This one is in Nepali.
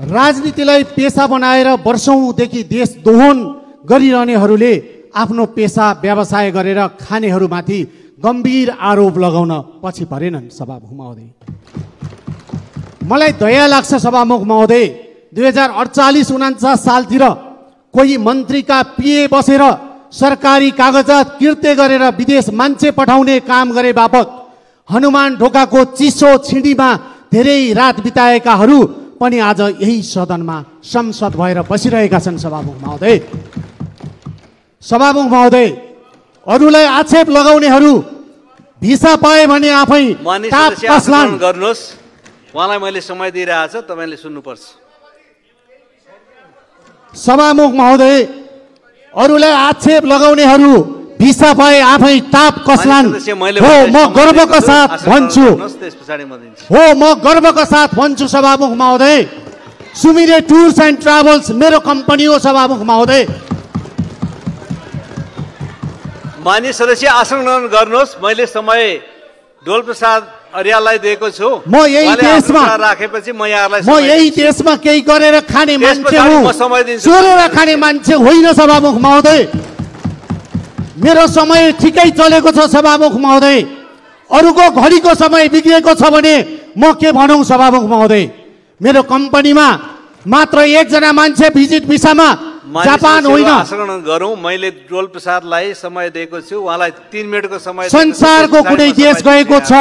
राजनीतिलाई पेशा बनाएर वर्षौंदेखि देश दोहन गरिरहनेहरूले आफ्नो पेशा व्यवसाय गरेर खानेहरूमाथि गम्भीर आरोप लगाउन पछि परेनन्। सभामुख महोदय, मलाई दया लाग्छ सभामुख महोदय, 2048-49 सालतिर कोही मन्त्रीका पिए बसेर सरकारी कागजात किर्ते गरेर विदेश मान्छे पठाउने काम गरे बापत हनुमान ढोकाको चिसो छिडीमा धेरै रात बिताएकाहरू पनि आज यही सदनमा संसद भएर बसिरहेका छन्। सभामुख महोदय, सभामुख महोदय, अरूलाई आक्षेप लगाउनेहरू भिसा पाए भने आफै टाप कसलान्। गर्नुहोस्, उहाँलाई मैले समय दिइरहेको छु, तपाईले सुन्नुपर्छ। सभामुख महोदय, अरूलाई आक्षेप लगाउनेहरू भिसा पाए आफै टाप कसलान्। हो, म गर्वका साथ भन्छु, हो म गर्वका साथ भन्छु सभामुख महोदय, सुमिरे टुर्स एन्ड ट्राभल्स मेरो कम्पनी हो। सभामुख महोदय, माननीय सदस्य आसन ग्रहण गर्नुहोस्। मैले समय डोलप्रसाद अर्याललाई दिएको छु। म यही देशमा राखेपछि म यहाँलाई यही देशमा केही गरेर खाने मान्छे हुँ, चोरेर खाने मान्छे होइन। सभामुख महोदय, मेरो समय ठिकै चलेको छ। सभामुख महोदय, अरूको घडीको समय बिग्रेको छ भने म के भनौँ। सभामुख महोदय, मेरो कम्पनीमा मात्र एकजना मान्छे भिजिट भिसामा जापान होइन। गरौँ, मैले डोलप्रसादलाई समय दिएको छु, उहाँलाई 3 मिनेटको समय। संसारको कुनै देश गएको छ